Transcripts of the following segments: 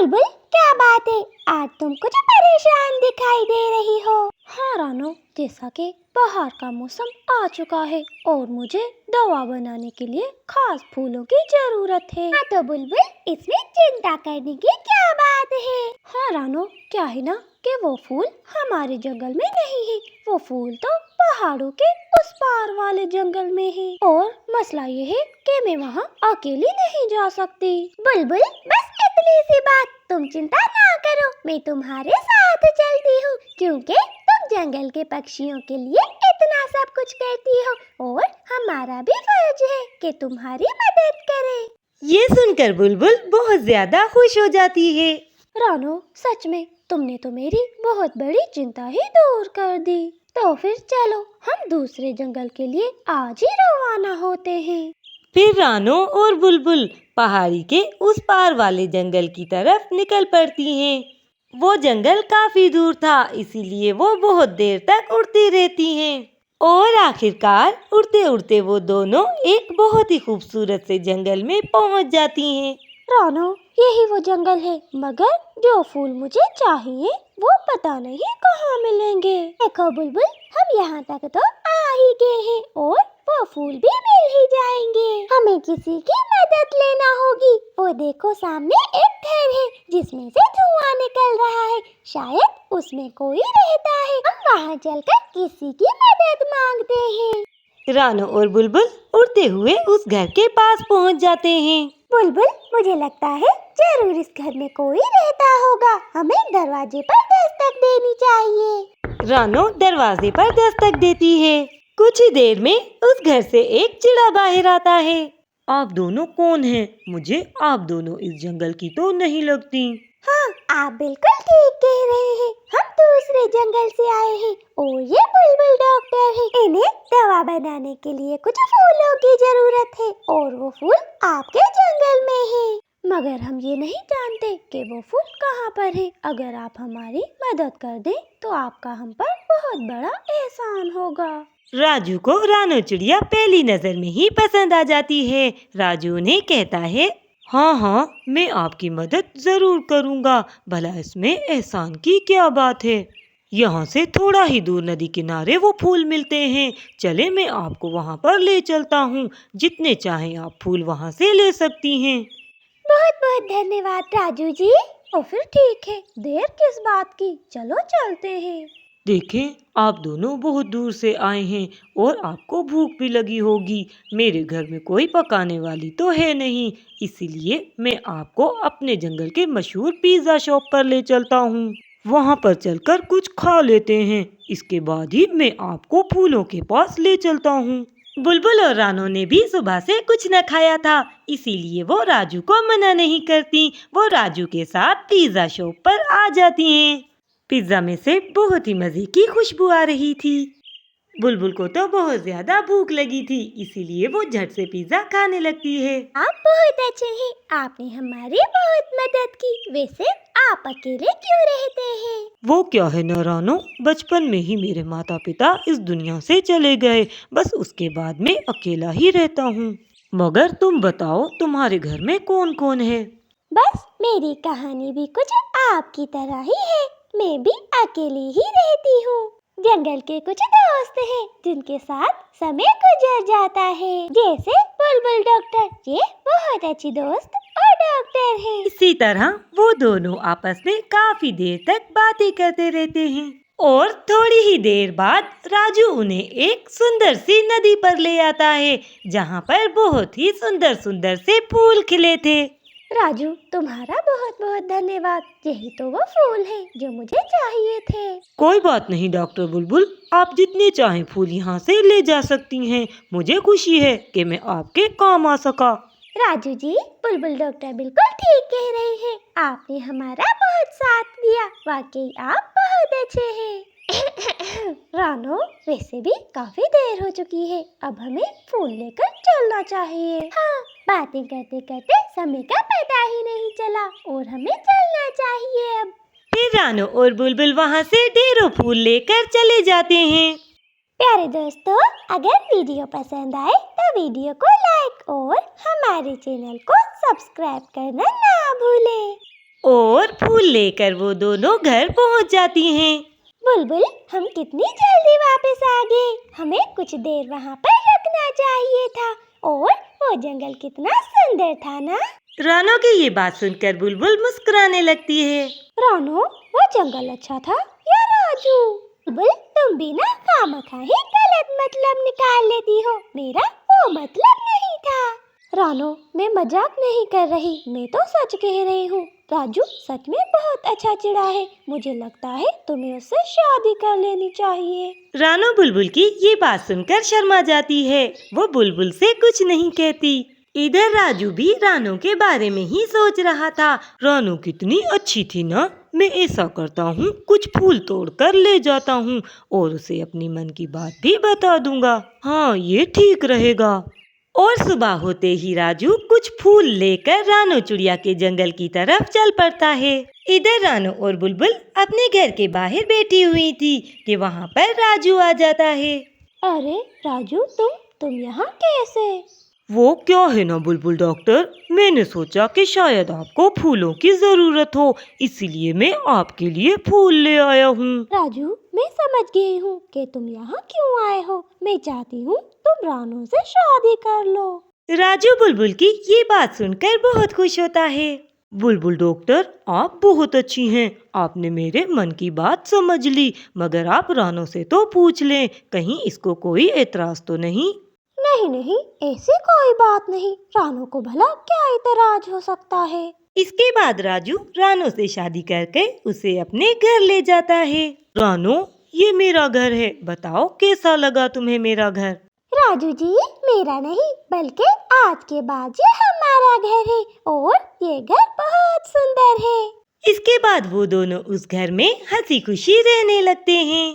बुलबुल, क्या बात है? आज तुम कुछ परेशान दिखाई दे रही हो। हाँ रानो, जैसा कि बाहर का मौसम आ चुका है और मुझे दवा बनाने के लिए खास फूलों की जरूरत है। हाँ तो बुलबुल, इसमें चिंता करने की क्या बात है? हाँ रानो, क्या है ना कि वो फूल हमारे जंगल में नहीं है, वो फूल तो पहाड़ों के उस पार वाले जंगल में है। और मसला ये है कि मैं वहाँ अकेली नहीं जा सकती। बुलबुल, बस इतनी सी बात, तुम चिंता ना करो, मैं तुम्हारे साथ चलती हूँ, क्योंकि तुम जंगल के पक्षियों के लिए इतना सब कुछ करती हो और हमारा भी फर्ज है कि तुम्हारी मदद करें। ये सुनकर बुलबुल बहुत ज्यादा खुश हो जाती है। रानो, सच में तुमने तो मेरी बहुत बड़ी चिंता ही दूर कर दी। तो फिर चलो हम दूसरे जंगल के लिए आज ही रवाना होते हैं। फिर रानो और बुलबुल पहाड़ी के उस पार वाले जंगल की तरफ निकल पड़ती हैं। वो जंगल काफी दूर था, इसीलिए वो बहुत देर तक उड़ती रहती हैं। और आखिरकार उड़ते उड़ते वो दोनों एक बहुत ही खूबसूरत से जंगल में पहुंच जाती हैं। रानो, यही वो जंगल है, मगर जो फूल मुझे चाहिए वो पता नहीं कहाँ मिलेंगे। देखो बुलबुल, हम यहाँ तक तो आ ही गए हैं और वो फूल भी मिल ही जाएंगे। हमें किसी की मदद लेना होगी। वो देखो, सामने एक घर है जिसमें से धुआं निकल रहा है, शायद उसमें कोई रहता है। हम वहाँ चलकर किसी की मदद मांगते हैं। रानो और बुलबुल उड़ते हुए उस घर के पास पहुंच जाते हैं। बुलबुल, मुझे लगता है जरूर इस घर में कोई रहता होगा, हमें दरवाजे पर दस्तक देनी चाहिए। रानो दरवाजे पर दस्तक देती है। कुछ ही देर में उस घर से एक चिड़ा बाहर आता है। आप दोनों कौन हैं? मुझे आप दोनों इस जंगल की तो नहीं लगती। हाँ, आप बिल्कुल ठीक कह रहे हैं, हम दूसरे जंगल से आए हैं और ये बुलबुल डॉक्टर है। इन्हें दवा बनाने के लिए कुछ फूलों की जरूरत है और वो फूल आपके जंगल में है, मगर हम ये नहीं जानते कि वो फूल कहाँ पर है। अगर आप हमारी मदद कर दें तो आपका हम पर बहुत बड़ा एहसान होगा। राजू को रानो चिड़िया पहली नजर में ही पसंद आ जाती है। राजू उन्हें कहता है, हाँ हाँ, मैं आपकी मदद जरूर करूँगा। भला इसमें एहसान की क्या बात है? यहाँ से थोड़ा ही दूर नदी किनारे वो फूल मिलते हैं। चले, मैं आपको वहाँ पर ले चलता हूँ। जितने चाहें आप फूल वहाँ से ले सकती हैं। बहुत बहुत धन्यवाद राजू जी। तो फिर ठीक है, देर किस बात की, चलो चलते हैं। देखें, आप दोनों बहुत दूर से आए हैं और आपको भूख भी लगी होगी। मेरे घर में कोई पकाने वाली तो है नहीं, इसीलिए मैं आपको अपने जंगल के मशहूर पिज़्ज़ा शॉप पर ले चलता हूँ। वहाँ पर चलकर कुछ खा लेते हैं, इसके बाद ही मैं आपको फूलों के पास ले चलता हूँ। बुलबुल और रानो ने भी सुबह से कुछ न खाया था, इसीलिए वो राजू को मना नहीं करती। वो राजू के साथ पिज़्ज़ा शॉप पर आ जाती हैं। पिज्जा में से बहुत ही मजे की खुशबू आ रही थी। बुलबुल को तो बहुत ज्यादा भूख लगी थी, इसीलिए वो झट से पिज्जा खाने लगती है। आप बहुत अच्छे हैं, आपने हमारी बहुत मदद की। वैसे आप अकेले क्यों रहते हैं? वो क्या है न रानो, बचपन में ही मेरे माता पिता इस दुनिया से चले गए, बस उसके बाद मैं अकेला ही रहता हूँ। मगर तुम बताओ, तुम्हारे घर में कौन कौन है? बस मेरी कहानी भी कुछ आपकी तरह ही है, मैं भी अकेली ही रहती हूँ। जंगल के कुछ दोस्त हैं जिनके साथ समय गुजर जाता है, जैसे बुलबुल डॉक्टर, ये बहुत अच्छी दोस्त और डॉक्टर है। इसी तरह वो दोनों आपस में काफी देर तक बातें करते रहते हैं और थोड़ी ही देर बाद राजू उन्हें एक सुंदर सी नदी पर ले आता है, जहाँ पर बहुत ही सुंदर सुंदर से फूल खिले थे। राजू, तुम्हारा बहुत बहुत धन्यवाद, यही तो वो फूल हैं जो मुझे चाहिए थे। कोई बात नहीं डॉक्टर बुलबुल, आप जितने चाहें फूल यहाँ से ले जा सकती हैं। मुझे खुशी है कि मैं आपके काम आ सका। राजू जी, बुलबुल डॉक्टर बिल्कुल ठीक कह रहे हैं, आपने हमारा बहुत साथ दिया, वाकई आप बहुत अच्छे हैं। रानो, वैसे भी काफी देर हो चुकी है, अब हमें फूल लेकर चलना चाहिए। हाँ, बातें करते करते समय का पता ही नहीं चला और हमें चलना चाहिए अब। फिर रानो और बुलबुल वहाँ से ढेरों फूल लेकर चले जाते हैं। प्यारे दोस्तों, अगर वीडियो पसंद आए तो वीडियो को लाइक और हमारे चैनल को सब्सक्राइब करना ना भूलें। और फूल लेकर वो दोनों घर पहुंच जाती हैं। बुलबुल, हम कितनी जल्दी वापस आ गए। हमें कुछ देर वहाँ पर रुकना चाहिए था। और वो जंगल कितना सुंदर था ना। रानो की ये बात सुनकर बुलबुल मुस्कुराने लगती है। रानो, वो जंगल अच्छा था या राजू? बुलबुल, तुम भी ना खामखा ही गलत मतलब निकाल लेती हो। मेरा वो मतलब नहीं था। रानो, मैं मजाक नहीं कर रही, मैं तो सच कह रही हूँ। राजू सच में बहुत अच्छा चिड़ा है। मुझे लगता है तुम्हें उससे शादी कर लेनी चाहिए। रानो बुलबुल की ये बात सुनकर शर्मा जाती है। वो बुलबुल से कुछ नहीं कहती। इधर राजू भी रानो के बारे में ही सोच रहा था। रानो कितनी अच्छी थी ना। मैं ऐसा करता हूँ, कुछ फूल तोड़ कर ले जाता हूँ और उसे अपनी मन की बात भी बता दूंगा। हाँ, ये ठीक रहेगा। और सुबह होते ही राजू कुछ फूल लेकर रानो चिड़िया के जंगल की तरफ चल पड़ता है। इधर रानो और बुलबुल अपने घर के बाहर बैठी हुई थी कि वहाँ पर राजू आ जाता है। अरे राजू, तुम यहाँ कैसे? वो क्या है ना बुलबुल डॉक्टर, मैंने सोचा कि शायद आपको फूलों की जरूरत हो, इसीलिए मैं आपके लिए फूल ले आया हूँ। राजू, मैं समझ गई हूँ कि तुम यहाँ क्यों आए हो। मैं चाहती हूँ तुम रानू से शादी कर लो। राजू बुलबुल की ये बात सुनकर बहुत खुश होता है। बुलबुल डॉक्टर, आप बहुत अच्छी हैं। आपने मेरे मन की बात समझ ली, मगर आप रानो से तो पूछ लें, कहीं इसको कोई एतराज तो नहीं? नहीं नहीं, ऐसी कोई बात नहीं। रानू को भला क्या इतराज हो सकता है। इसके बाद राजू रानो से शादी करके उसे अपने घर ले जाता है। रानो, ये मेरा घर है, बताओ कैसा लगा तुम्हें मेरा घर? राजू जी, मेरा नहीं बल्कि आज के बाद ये हमारा घर है और ये घर बहुत सुंदर है। इसके बाद वो दोनों उस घर में हंसी खुशी रहने लगते हैं।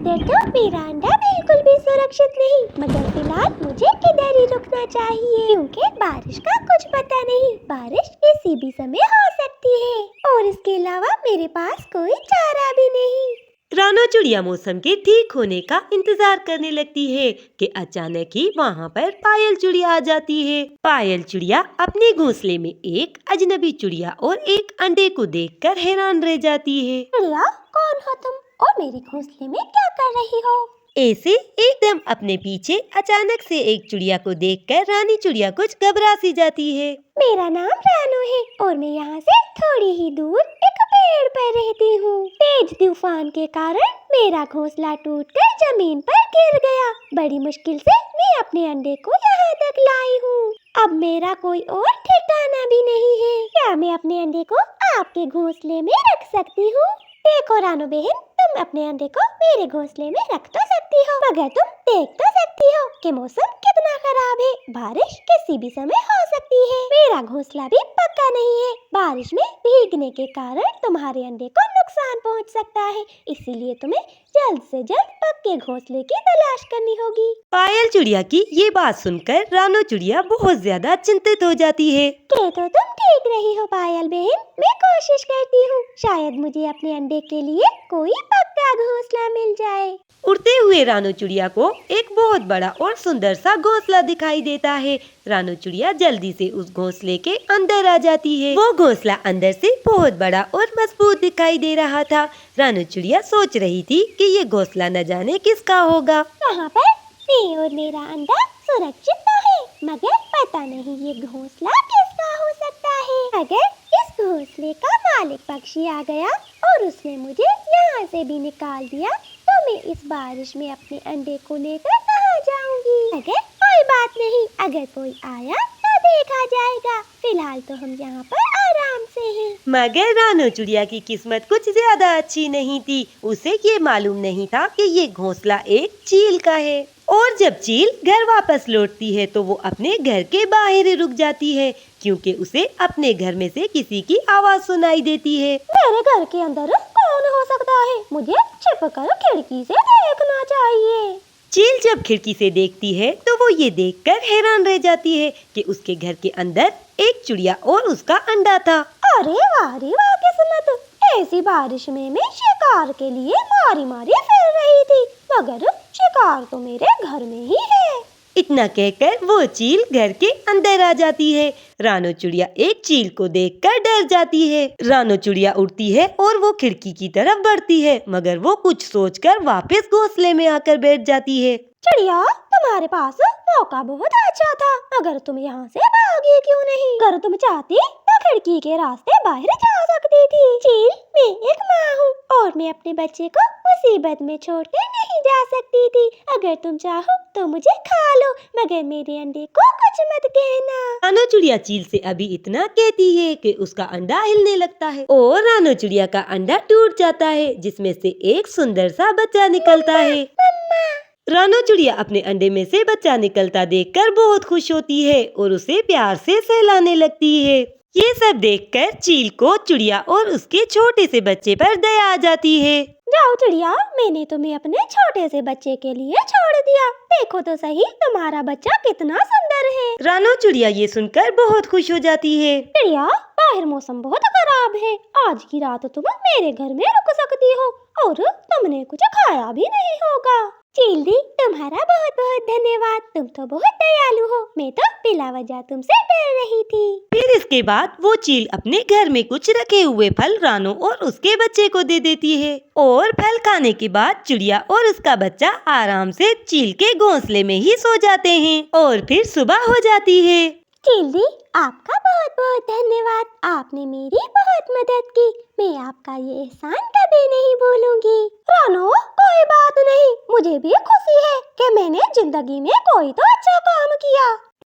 देखो, मेरा अंडा बिल्कुल भी सुरक्षित नहीं, मगर फिलहाल मुझे किधर ही रुकना चाहिए क्योंकि बारिश का कुछ पता नहीं। बारिश किसी भी समय हो सकती है और इसके अलावा मेरे पास कोई चारा भी नहीं। रानो चिड़िया मौसम के ठीक होने का इंतजार करने लगती है कि अचानक ही वहाँ पर पायल चिड़िया आ जाती है। पायल चिड़िया अपने घोंसले में एक अजनबी चिड़िया और एक अंडे को देखकर हैरान रह जाती है। चिड़िया, कौन हो तुम और मेरे घोंसले में क्या कर रही हो? ऐसे एकदम अपने पीछे अचानक से एक चिड़िया को देखकर रानी चिड़िया कुछ घबरा सी जाती है। मेरा नाम रानू है और मैं यहाँ से थोड़ी ही दूर एक पेड़ पर रहती हूँ। तेज तूफान के कारण मेरा घोंसला टूटकर जमीन पर गिर गया। बड़ी मुश्किल से मैं अपने अंडे को यहाँ तक लाई हूँ। अब मेरा कोई और ठिकाना भी नहीं है। क्या मैं अपने अंडे को आपके घोंसले में रख सकती हूँ? देखो रानू बहन, तुम अपने अंडे को मेरे घोंसले में रख तो सकती हो, मगर तुम देख तो सकती हो कि मौसम कितना खराब है। बारिश किसी भी समय हो सकती है। मेरा घोंसला भी पक्का नहीं है। बारिश में भीगने के कारण तुम्हारे अंडे को नुकसान पहुंच सकता है, इसीलिए तुम्हें जल्द से जल्द पक्के घोंसले की तलाश करनी होगी। पायल चिड़िया की ये बात सुनकर रानो चिड़िया बहुत ज्यादा चिंतित हो जाती है। तो तुम ठीक रही हो पायल बहन, मैं कोशिश करती हूँ, शायद मुझे अपने अंडे के लिए कोई पक्का घोंसला मिल जाए। उड़ते हुए रानो चिड़िया को एक बहुत बड़ा और सुंदर सा घोंसला दिखाई देता है। रानो चिड़िया जल्दी से उस घोंसले के अंदर आ जाती है। वो घोंसला अंदर से बहुत बड़ा और मजबूत दिखाई दे रहा था। रानो चिड़िया सोच रही थी कि ये घोंसला न जाने किसका होगा। यहाँ पर मैं और मेरा अंडा सुरक्षित तो है, मगर पता नहीं ये घोंसला किसका हो सकता है। अगर इस घोंसले का मालिक पक्षी आ गया और उसने मुझे यहाँ से भी निकाल दिया तो मैं इस बारिश में अपने अंडे को लेकर कहाँ जाऊंगी? मगर कोई बात नहीं, अगर कोई आया तो देखा जाएगा। फिलहाल तो हम यहाँ पर आराम से हैं। मगर रानो चिड़िया की किस्मत कुछ ज्यादा अच्छी नहीं थी। उसे ये मालूम नहीं था कि ये घोंसला एक चील का है। और जब चील घर वापस लौटती है तो वो अपने घर के बाहर ही रुक जाती है, क्योंकि उसे अपने घर में से किसी की आवाज सुनाई देती है। मेरे घर के अंदर कौन हो सकता है? मुझे छिपकर खिड़की से देखना चाहिए। चील जब खिड़की से देखती है तो वो ये देखकर हैरान रह जाती है कि उसके घर के अंदर एक चिड़िया और उसका अंडा था। अरे वाह किस्मत! ऐसी बारिश में मैं शिकार के लिए मारी मारी फिर रही थी, मगर शिकार शिकार तो मेरे घर में ही है। इतना कहकर वो चील घर के अंदर आ जाती है। रानो चिड़िया एक चील को देखकर डर जाती है। रानो चिड़िया उड़ती है और वो खिड़की की तरफ बढ़ती है, मगर वो कुछ सोचकर वापस घोंसले में आकर बैठ जाती है। चिड़िया, तुम्हारे पास मौका बहुत अच्छा था, मगर तुम यहाँ से भागी क्यों नहीं? अगर तुम चाहती तो खिड़की के रास्ते बाहर जा सकती थी। चील, मैं एक माँ हूँ और मैं अपने बच्चे को मुसीबत में छोड़कर नहीं जा सकती थी। अगर तुम चाहो तो मुझे खा लो, मगर मेरे अंडे को कुछ मत कहना। रानो चिड़िया चील से अभी इतना कहती है कि उसका अंडा हिलने लगता है और रानो चिड़िया का अंडा टूट जाता है, जिसमें से एक सुंदर सा बच्चा निकलता है। रानो चिड़िया अपने अंडे में से बच्चा निकलता देखकर बहुत खुश होती है और उसे प्यार से सहलाने लगती है। ये सब देखकर चील को चिड़िया और उसके छोटे से बच्चे पर दया आ जाती है। जाओ चिड़िया, मैंने तुम्हें अपने छोटे से बच्चे के लिए छोड़ दिया। देखो तो सही, तुम्हारा बच्चा कितना सुंदर है। रानो चिड़िया ये सुनकर बहुत खुश हो जाती है। चिड़िया, बाहर मौसम बहुत खराब है। आज की रात तुम मेरे घर में रुक सकती हो और तुमने कुछ खाया भी नहीं होगा। चील दी, तुम्हारा बहुत बहुत धन्यवाद। तुम तो बहुत दयालु हो। मैं तो बिला वजह तुमसे डर रही थी। फिर इसके बाद वो चील अपने घर में कुछ रखे हुए फल रानो और उसके बच्चे को दे देती है और फल खाने के बाद चिड़िया और उसका बच्चा आराम से चील के घोंसले में ही सो जाते हैं और फिर सुबह हो जाती है। चील दी, आपका बहुत बहुत धन्यवाद। आपने मेरी बहुत मदद की। मैं आपका ये एहसान कभी नहीं भूलूंगी। रानो, कोई बात नहीं, मुझे भी खुशी है कि मैंने जिंदगी में कोई तो अच्छा काम किया।